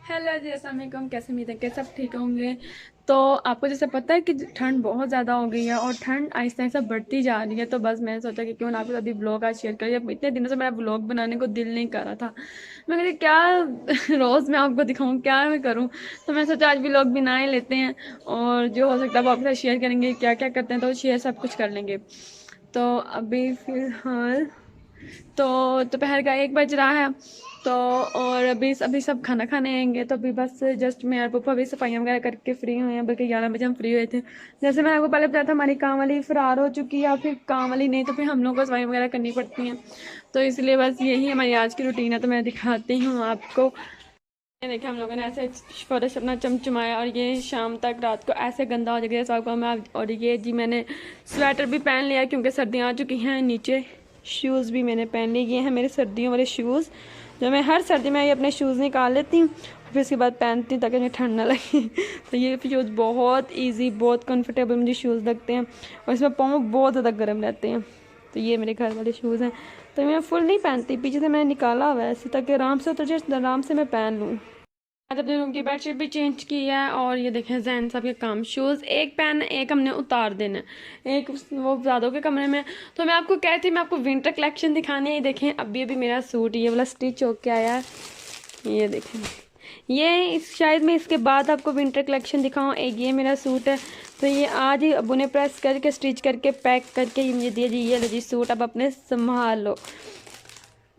Hello जी, अस्सलाम वालेकुम। कैसे उम्मीद है कि सब ठीक होंगे। तो आपको जैसे पता है कि ठंड बहुत ज़्यादा हो गई है और ठंड आहिस्ता आहिस्ता बढ़ती जा रही है। तो बस मैंने सोचा कि क्यों ना आपके साथ भी ब्लॉग आज शेयर करिए। इतने दिनों से मेरा ब्लॉग बनाने को दिल नहीं कर रहा था। मैं कहती क्या रोज़ मैं आपको दिखाऊं, क्या मैं करूं। तो मैंने सोचा आज भी ब्लॉग बना ही लेते हैं और जो हो सकता है वो आपके साथ शेयर करेंगे, क्या क्या करते हैं तो शेयर सब कुछ कर लेंगे। तो अभी फ़िलहाल तो दोपहर का 1 बज रहा है। तो और अभी अभी सब खाना खाने आएंगे। तो अभी बस जस्ट मैं और पप्पा अभी सफाइयाँ वगैरह करके फ्री हुए हैं, बल्कि 11 बजे हम फ्री हुए थे। जैसे मैंने आपको पहले बताया था, हमारी काम वाली फ़रार हो चुकी है, या फिर काम वाली नहीं तो फिर हम लोग को सफाई वगैरह करनी पड़ती हैं। तो इसलिए बस यही हमारी आज की रूटीन है। तो मैं दिखाती हूँ आपको। ये देखिए हम लोगों ने ऐसे फर्श अपना चमचमाया और ये शाम तक रात को ऐसे गंदा हो जाएगा जैसा आपको मैं। और ये जी मैंने स्वेटर भी पहन लिया क्योंकि सर्दियाँ आ चुकी हैं। नीचे शूज़ भी मैंने पहन लिए। ये हैं मेरे सर्दियों वाले शूज़, जो मैं हर सर्दी में ये अपने शूज़ निकाल लेती हूँ फिर उसके बाद पहनती हूँ ताकि मुझे ठंड ना लगे। तो ये शूज़ बहुत ईजी, बहुत कंफर्टेबल मुझे शूज़ लगते हैं और इसमें पाँव बहुत ज़्यादा गर्म रहते हैं। तो ये मेरे घर वाले शूज़ हैं। तो मैं फुल नहीं पहनती, पीछे से मैंने निकाला हुआ है ऐसे ताकि आराम से उतर जाए, आराम से मैं पहन लूँ। आज अपने रूम की बेडशीट भी चेंज की है और ये देखें जैन साहब के काम शूज़ एक पहन एक हमने उतार देना है, एक वो ज़्यादा के कमरे में। तो मैं आपको कहती मैं आपको विंटर कलेक्शन दिखानी है। ये देखें अभी अभी मेरा सूट ये वाला स्टिच होके आया है। ये देखें ये शायद मैं इसके बाद आपको विंटर कलेक्शन दिखाऊं। एक ये मेरा सूट है, तो ये आज ही अबू ने प्रेस करके स्टिच करके पैक करके ये मुझे दिया जी, ये लो जी सूट अब अपने संभाल लो।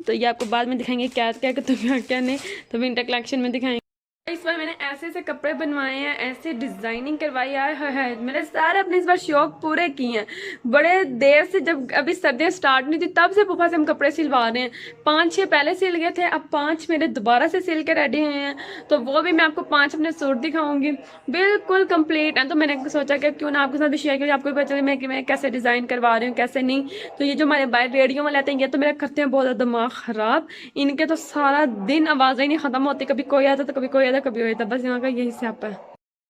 तो ये आपको बाद में दिखाएंगे क्या क्या तो क्या क्या नहीं, तो विंटर कलेक्शन में दिखाएंगे। इस बार मैंने ऐसे ऐसे कपड़े बनवाए हैं, ऐसे डिजाइनिंग करवाई है मैंने सारे अपने इस बार शौक पूरे किए हैं। बड़े देर से, जब अभी सर्दियाँ स्टार्ट नहीं थी तब से पापा से हम कपड़े सिलवा रहे हैं। 5-6 पहले सिल गए थे, अब 5 मेरे दोबारा से सिल के रेडी हुए हैं। तो वो भी मैं आपको 5 अपने सूट दिखाऊंगी, बिल्कुल कंप्लीट है। तो मैंने सोचा कि क्यों ना आपके साथ भी शेयर करें, आपको भी पता चले मैं कैसे डिज़ाइन करवा रही हूँ कैसे नहीं। तो ये जो हमारे बाहर रेडियो वाले आते हैं ये तो मेरा करते हैं बहुत ज़्यादा दिमाग ख़राब। इनके तो सारा दिन आवाज़ें ही नहीं ख़त्म होती, कभी कोई आता तो कभी कोई आता कभी कोई आता, बस यहाँ का यही स्यापा है।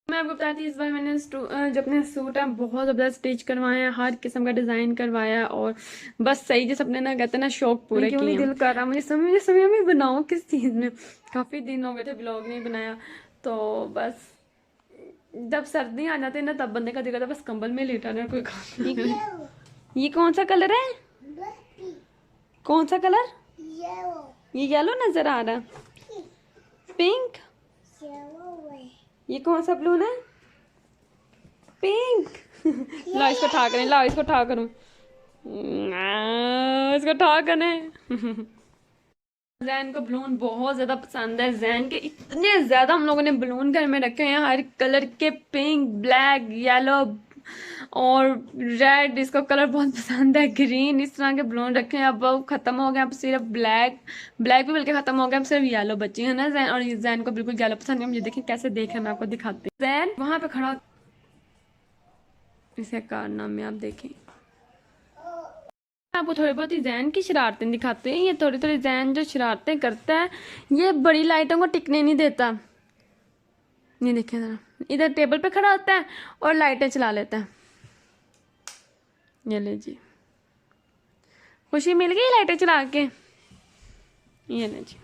मैं आपको बताती हूँ इस बार मैंने जो अपने सूट है बहुत ज़बरदस्त स्टिच करवाए हैं, हर किस्म का डिज़ाइन करवाया है और बस सही जैसे अपने ना कहते हैं ना शौक पूरे किए। क्यों दिल कर रहा मुझे समय में बनाऊँ किस चीज़ में। काफ़ी दिन हो गए थे ब्लॉग नहीं बनाया। तो बस जब सर्दी आ जाती है ना तब बंदे का दिल करता है बस कंबल में लेटा रहे, कोई काम नहीं करे। ये कौन सा कलर है? कौन सा कलर? ये येलो नजर आ रहा है। पिंक। ये कौन सा ब्लू है? पिंक। ला इसको ठा करें, ला इसको ठा करूं, इसको ठा करें। जैन को बलून बहुत ज्यादा पसंद है। जैन के इतने ज्यादा हम लोगों ने बलून घर में रखे हैं, हर कलर के, पिंक, ब्लैक, येलो और रेड। इसको कलर बहुत पसंद है, ग्रीन, इस तरह के बलून रखे हैं। अब वो खत्म हो गए, अब सिर्फ ब्लैक, ब्लैक भी बल्कि खत्म हो गया, अब सिर्फ येलो बची है ना जैन। और ये जैन को बिल्कुल येलो पसंद है। मुझे देखिए कैसे देख रहे हैं, मैं आपको दिखाती हूँ। जैन वहां पे खड़ा, इसे कारनामे आप देखें। आपको थोड़ी बहुत ही जैन की शरारतें दिखाते हैं। ये थोड़ी थोड़ी जैन जो शरारतें करता है, ये बड़ी लाइटों को टिकने नहीं देता। ये देखिए जरा, इधर टेबल पे खड़ा होता है और लाइटें चला लेता है। ये ले जी, खुशी मिल गई लाइटें चला के। ये ले जी।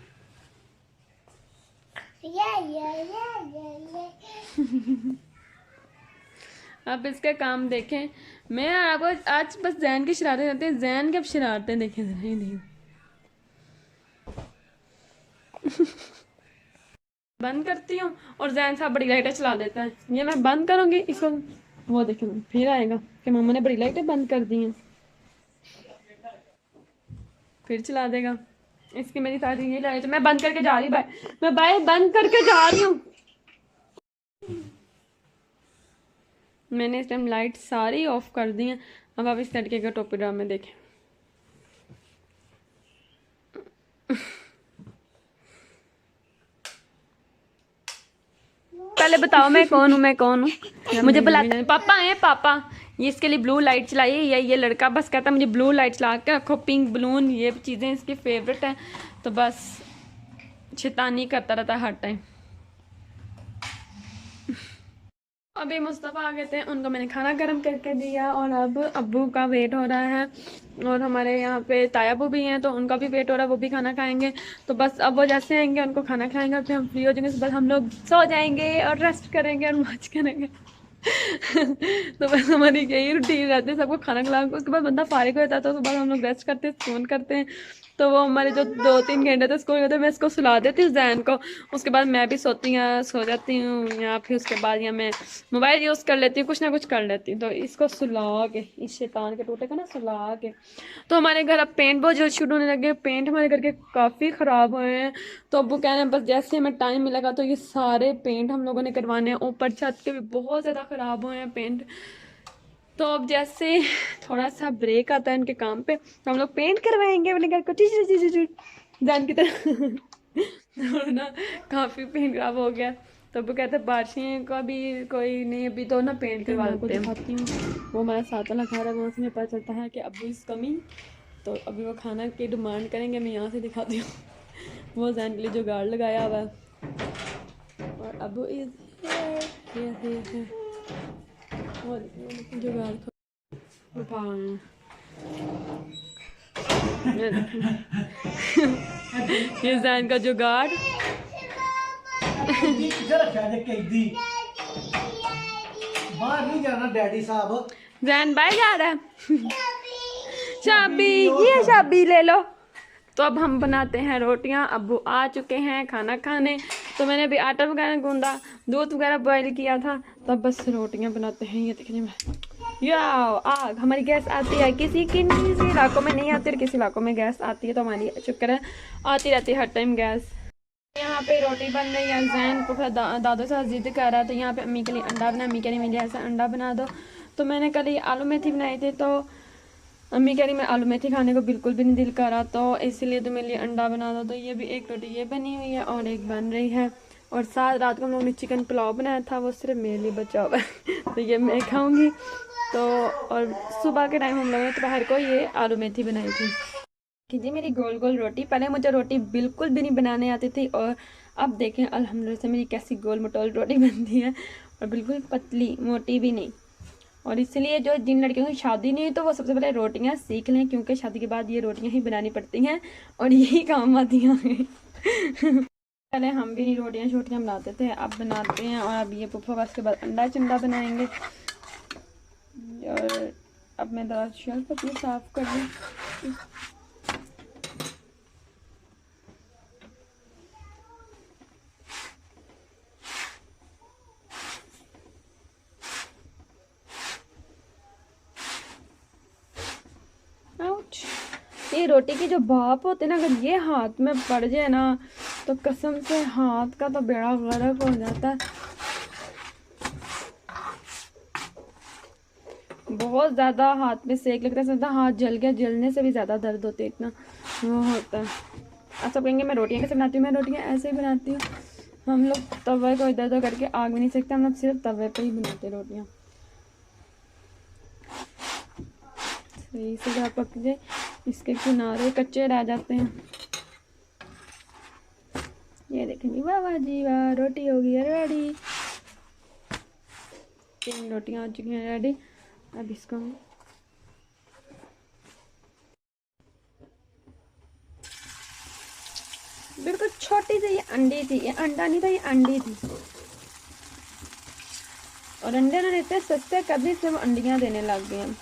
अब इसका काम देखें। मैं आपको आज बस जैन की शरारतें करते हैं, जैन की अब शरारतें देखें जरा। ये नहीं बंद करती हूँ और जैन साहब बड़ी लाइटें चला देता है। ये मैं बंद करूंगी इसको, वो देखें फिर आएगा कि मम्मा ने बड़ी लाइटें बंद कर दी हैं, फिर चला देगा। इसकी मेरी सारी ये लाइट मैं बंद करके जा रही हूँ, मैं बाय बंद करके जा रही हूँ। मैंने इस टाइम लाइट सारी ऑफ कर दी हैं। अब आप इस लड़के का टोपी ड्रामा देखें। पहले बताओ मैं कौन हूँ, मैं कौन हूँ? मुझे बुलाते पापा हैं, पापा। ये इसके लिए ब्लू लाइट चलाई है, ये लड़का बस कहता है मुझे ब्लू लाइट चला के रखो, पिंक बलून, ये चीज़ें इसकी फेवरेट हैं। तो बस शैतानी करता रहता है हर टाइम। अभी मुस्तफ़ा आ गए थे, उनको मैंने खाना गर्म करके दिया और अब अब्बू का वेट हो रहा है और हमारे यहाँ पे तायाबू भी हैं तो उनका भी वेट हो रहा है, वो भी खाना खाएंगे। तो बस अब वो जैसे आएंगे उनको खाना खाएंगे और फिर हम फ्री हो जाएंगे, बस हम लोग सो जाएंगे और रेस्ट करेंगे और मौज करेंगे। तो बस हमारी यही रूटीन रहती है, सबको खाना खिला के उसके बाद बंदा फारिग हो जाता है तो उसके बाद हम लोग रेस्ट करते हैं, फोन करते हैं। तो वो हमारे जो 2-3 घंटे तो स्कूल होते हैं, मैं इसको सुला देती हूँ जैन को, उसके बाद मैं भी सो जाती हूँ या फिर उसके बाद या मैं मोबाइल यूज़ कर लेती हूँ, कुछ ना कुछ कर लेती हूँ। तो इसको सुला के, इस शैतान के टूटे को ना सुला के, तो हमारे घर अब पेंट बहुत जल्द शुरू होने लगे। पेंट हमारे घर के काफ़ी ख़राब हुए हैं, तो अब्बू कह रहे हैं बस जैसे हमें टाइम मिलेगा तो ये सारे पेंट हम लोगों ने करवाने हैं। ऊपर छत के भी बहुत ज़्यादा ख़राब हुए हैं पेंट। तो अब जैसे थोड़ा सा ब्रेक आता है इनके काम पे तो हम लोग पेंट करवाएंगे अपने घर को जान की तरह। तो ना काफ़ी पेंट खराब हो गया, तो वो कहते हैं बारिशें का भी कोई नहीं, अभी तो ना पेंट करवा देते हैं। दिखाती हूँ, वो हमारा साथ वाला घर है, वहाँ से पता चलता है कि अब्बू इज़ कमिंग। तो अभी वो खाना की डिमांड करेंगे, मैं यहाँ से दिखाती हूँ। वो जैन के लिए जो गार्ड लगाया हुआ है और अब्बू इज़ हियर। और जो गार्ड ये जैन का जुगाड़। बाहर नहीं जाना डैडी साहब। जैन बाहर जा रहा है। चाबी, ये चाबी ले लो। तो अब हम बनाते हैं रोटियां। अब्बू आ चुके हैं खाना खाने, तो मैंने अभी आटा वगैरह गूंदा, दूध वगैरह बॉईल किया था, तो अब बस रोटियां बनाते हैं। ये देखिए या आग हमारी गैस आती है, किसी इलाकों में नहीं आती और किसी इलाकों में गैस आती है, तो हमारी शुक्र है आती रहती है हर टाइम गैस। यहाँ पे रोटी बन रही है, जैन को फिर दादू से जिद कर रहा है, तो यहाँ पे अम्मी के लिए अंडा बना, अम्मी कह रही मेरे ऐसा अंडा बना दो। तो मैंने कल ये आलू मेथी बनाई थी, तो अम्मी कह रही मैं आलू मेथी खाने को बिल्कुल भी नहीं दिल कर रहा, तो इसीलिए तो मेरे लिए अंडा बना दो। तो ये भी एक रोटी ये बनी हुई है और एक बन रही है, और साथ रात को हम लोगों ने चिकन पुलाव बनाया था, वो सिर्फ मेरे लिए बचा हुआ है। तो ये मैं खाऊंगी। तो और सुबह के टाइम हम लोगों ने दोपहर को ये आलू मेथी बनाई थी। कीजिए मेरी गोल गोल रोटी, पहले मुझे रोटी बिल्कुल भी नहीं बनाने आती थी, और अब देखें अल्हम्दुलिल्लाह से मेरी कैसी गोल मटोल रोटी बनती है, और बिल्कुल पतली मोटी भी नहीं। और इसलिए जो जिन लड़कियों की शादी नहीं हुई तो वो सबसे पहले रोटियां सीख लें, क्योंकि शादी के बाद ये रोटियां ही बनानी पड़ती हैं और यही काम आती हैं। पहले हम भी रोटियां छोटियां बनाते थे, अब बनाते हैं। और अब ये पुप्पा का उसके बाद अंडा चंडा बनाएंगे। और अब मैं दरा शेल्फ अपनी साफ़ कर लूँ। ये रोटी की जो भाप होती है ना, अगर ये हाथ में पड़ जाए ना तो कसम से हाथ का तो बेड़ा गर्क हो जाता है। बहुत ज़्यादा हाथ में सेक लगता है, समझता हाथ जल गया, जलने से भी ज़्यादा दर्द होते इतना वो होता है। आप सब कहेंगे मैं रोटियाँ कैसे बनाती हूँ, मैं रोटियाँ ऐसे ही बनाती हूँ। हम लोग तवे को इधर उधर करके आग में नहीं सेकते, हम लोग सिर्फ तवे पे ही बनाते रोटियाँ। सही से पक जाए, इसके किनारे कच्चे रह जाते हैं। ये देखेंगे, वाह वाह जी वाह, रोटी हो गई है रेडी। 3 रोटियां आ चुकी हैं रेडी। अब इसको बिल्कुल छोटी सी ये अंडी थी, ये अंडा नहीं था, ये अंडी थी। और अंडे ना इतने सस्ते कर दी, सिर्फ अंडियां देने लग गए हैं।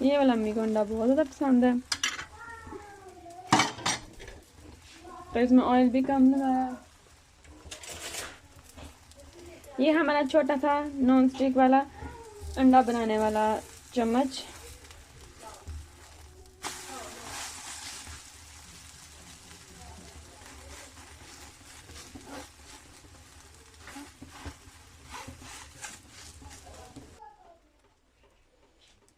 ये वाला अम्मी को अंडा बहुत ज़्यादा पसंद है, तो इसमें ऑयल भी कम लगाया। ये हमारा छोटा सा नॉन स्टिक वाला अंडा बनाने वाला चम्मच।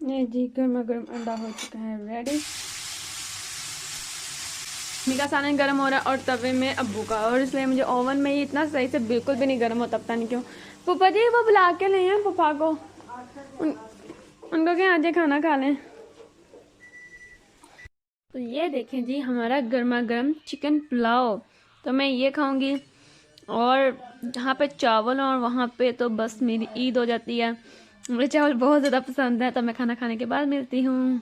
ये जी गर्मा गर्म अंडा हो चुका है रेडी। मेरा सालन गर्म हो रहा है और तवे में अब्बू का, और इसलिए मुझे ओवन में ही इतना सही से बिल्कुल भी नहीं गर्म होता, पता नहीं क्यों। पापा जी वो बुला के ले हैं पापा को, उनको क्या आज खाना खा लें। तो ये देखें जी हमारा गर्मा गर्म चिकन पुलाव। तो मैं ये खाऊंगी और यहाँ पे चावल और वहाँ पे तो बस मेरी ईद हो जाती है। मुझे चावल बहुत ज़्यादा पसंद है। तो मैं खाना खाने के बाद मिलती हूँ।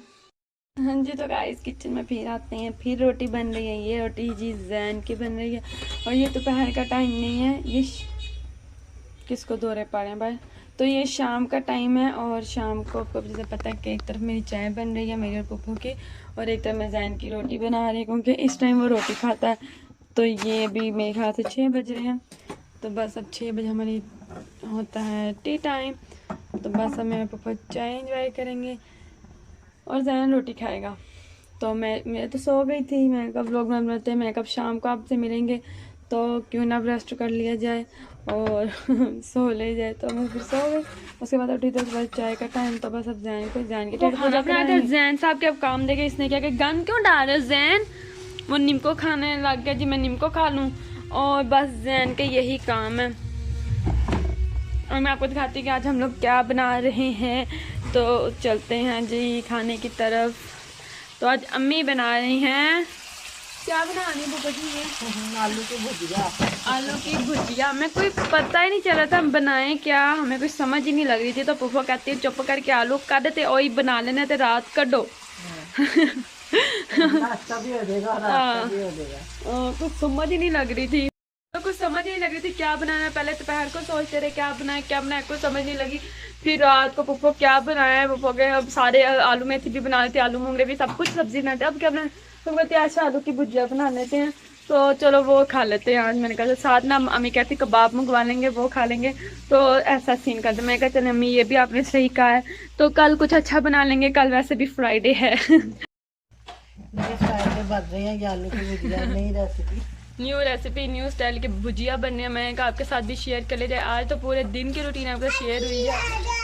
हाँ जी, तो गाइस किचन में फिर आते हैं। फिर रोटी बन रही है। ये रोटी जी जैन की बन रही है और ये दोपहर का टाइम नहीं है। ये किसको दौरे पड़े हैं भाई। तो ये शाम का टाइम है और शाम को आपको जैसे पता है कि एक तरफ मेरी चाय बन रही है मेरी और पप्पू की, और एक तरफ मैं जैन की रोटी बना रही हूँ क्योंकि इस टाइम वो रोटी खाता है। तो ये अभी मेरे ख्याल से 6 बज रहे हैं। तो बस अब 6 बजे हमारी होता है टी टाइम। तो बस अब मेरे पप्पा चाय इंजॉय करेंगे और जैन रोटी खाएगा। तो मैं तो सो गई थी। मैं कब व्लॉग बनाते हैं, मैं कब शाम को आपसे मिलेंगे तो क्यों ना रेस्ट कर लिया जाए और सो ले जाए। तो मैं फिर सो गई। उसके बाद उठी तो बस चाय का टाइम। तो बस अब जैन की खाना बनाया था। जैन साहब के अब काम देखे इसने क्या कि गन क्यों डाल रहे हो जैन। वो निम्को खाने लग गया जी, मैं निम्को खा लूँ और बस जैन के यही काम है। और मैं आपको दिखाती हूँ कि आज हम लोग क्या बना रहे हैं। तो चलते हैं जी खाने की तरफ। तो आज अम्मी बना रही हैं, क्या बना रही है पापा जी? ये आलू की भुजिया। आलू की भुजिया। मैं कोई पता ही नहीं चल रहा था हम बनाएं क्या, हमें कोई समझ ही नहीं लग रही थी। तो पापा कहती है चुप करके आलू काट देते और बना लेने थे रात कटो। नाश्ता भी हो जाएगा, रात भी हो जाएगा। कुछ समझ ही नहीं लग रही थी। तो कुछ समझ ही नहीं लग रही थी क्या बनाना है। पहले दोपहर को सोचते रहे क्या बनाए कुछ समझ नहीं लगी। फिर रात को पप्पो क्या बनाया है, पप्पो के अब सारे आलू मेथी भी बना लेते, आलू मूंगरे भी सब कुछ सब्जी बनाते। अब क्या बनाए तो कहते आज आलू की भुजिया बना लेते हैं। तो चलो वो खा लेते हैं आज। मैंने कहा साथ ना अम्मी कहती कबाब मंगवा लेंगे वो खा लेंगे। तो ऐसा सीन करते। मैं कहा चल अम्मी ये भी आपने सही कहा है। तो कल कुछ अच्छा बना लेंगे, कल वैसे भी फ्राइडे है। मेरे स्टाइल में बन रही है ये आलू की भुजिया, नई recipe. New recipe new style की भुजिया बनने हैं। मैंने कहा आपके साथ भी शेयर कर ले जाए। आज तो पूरे दिन की रूटीन आपके साथ शेयर हुई है।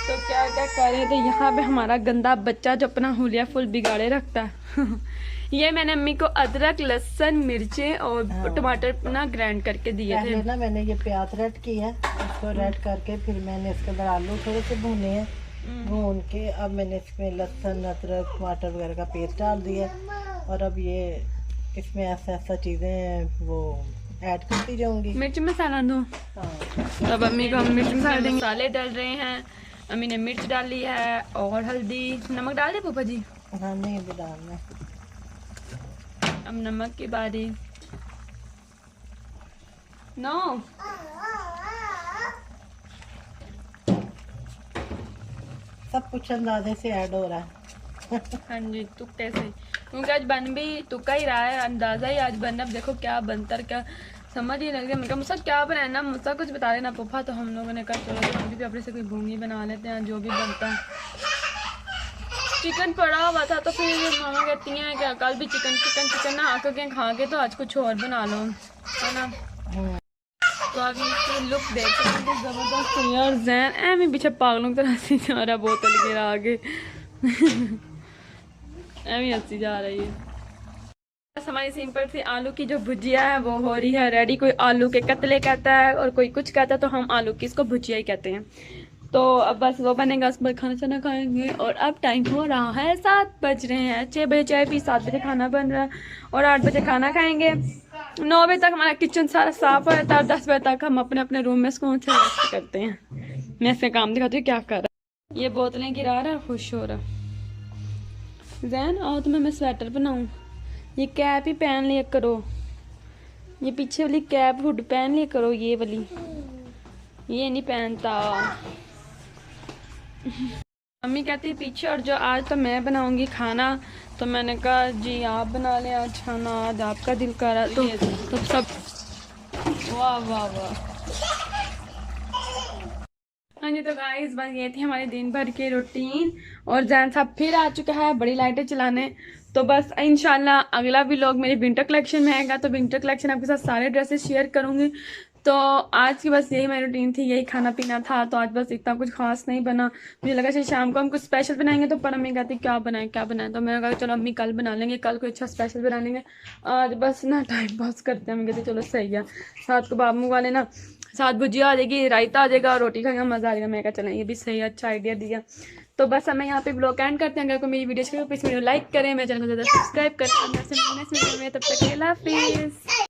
तो क्या क्या कर रहे थे यहाँ पे हमारा गंदा बच्चा जो अपना हुलिया फुल बिगाड़े रखता है। ये मैंने अम्मी को अदरक लहसुन मिर्चें और टमाटर ना ग्राइंड करके दिए थे। पहले ना मैंने ये प्याज रेड की है, इसको रेड करके फिर मैंने इसके अंदर आलू थोड़े से भुने हैं। भून के अब मैंने इसमें लहसुन अदरक टमाटर वगैरह का पेस्ट डाल दिया और अब ये इसमें ऐसा चीज़ें वो ऐड करती जाऊंगी। मिर्च मसाला दो। हाँ। अब अम्मी को हम मिर्च मसाले डाल रहे हैं। अम्मी ने मिर्च डाली है और हल्दी नमक डाल दे पापा जी। हाँ नहीं भी डालना। अब नमक की बारी। नो सब कुछ अंदाजे से ऐड हो रहा है। हाँ जी तुक्के से, क्योंकि आज बन भी तुक्का ही रहा है, अंदाजा ही आज बनना। अब देखो क्या बनता है क्या समझ ही लग रहा है। मैं कहा मुझसे क्या बनाना, मुझसे कुछ बता देना पप्पा। तो हम लोगों ने कहा चलो हम भी अपने से कोई भूंगी बना लेते हैं जो भी बनता है। चिकन पड़ा हुआ था तो फिर मामा कहती हैं कि कल भी चिकन ना आकर के खा के तो आज कुछ और बना लो, है ना। तो अभी इसकी लुक देख सकते हैं जबरदस्त है यार। जैन एम ही पीछे पागलों की तरह हंसी जा रहा है, बोतल गिरा आगे। एम ही हंसी जा रही है। बस हमारी सिंपल सी आलू की जो भुजिया है वो हो रही है रेडी। कोई आलू के कतले कहता है और कोई कुछ कहता है, तो हम आलू की इसको भुजिया ही कहते हैं। तो अब बस वो बनेगा, उसके बाद खाना चाना खाएंगे। और अब टाइम हो रहा है 7 बज रहे हैं। 6 बजे चाय पी, 7 बजे खाना बन रहा है और 8 बजे खाना खाएंगे। 9 बजे तक हमारा किचन सारा साफ हो जाता है और 10 बजे तक हम अपने अपने रूम में सुकून से रेस्ट करते हैं। मैं इसका काम दिखाती हूँ क्या कर रहा है। ये बोतलें गिरा रहा है, खुश हो रहा। जैन आओ तुम्हें मैं स्वेटर बनाऊँ। ये कैप ही पहन लिया करो, ये पीछे वाली कैप हुड पहन लिया करो, ये वाली ये नहीं पहनता। मम्मी कहती है पीछे और जो आज तो मैं बनाऊंगी खाना। तो मैंने कहा जी आप बना लें आज खाना, आज आपका दिल कर रहा। तो सब वाह वाह वाह। हाँ जी, तो गाइस बस ये थी हमारे दिन भर की रूटीन। और जैन साहब फिर आ चुका है बड़ी लाइटें चलाने। तो बस इंशाल्लाह अगला व्लॉग मेरे विंटर कलेक्शन में आएगा। तो विंटर कलेक्शन आपके साथ सारे ड्रेसेस शेयर करूँगी। तो आज की बस यही मेरी रूटीन थी, यही खाना पीना था। तो आज बस इतना कुछ खास नहीं बना। मुझे लगा शायद शाम को हम कुछ स्पेशल बनाएंगे। तो पर अम्मी कहती क्या बनाए। तो मैंने कहा चलो अम्मी कल बना लेंगे, कल कोई अच्छा स्पेशल बना लेंगे। आज बस ना टाइम पास करते हैं। अम्मी कहती चलो सही है, 7 कबाब मंगवा लेना, 7 भुजिया आ जाएगी, रायता आ जाएगा और रोटी खाएंगे, मज़ा आ जाएगा। मैं कहा चलें ये भी सही अच्छा आइडिया दिया। तो बस हमें यहाँ पे ब्लॉग एंड करते हैं। अगर कोई मेरी वीडियो अच्छी लगे तो प्लीज़ वीडियो लाइक करें, मेरे चैनल को ज़्यादा सब्सक्राइब करें। और नेक्स्ट वीडियो में, तब तक के लिए अल्लाह हाफिज़।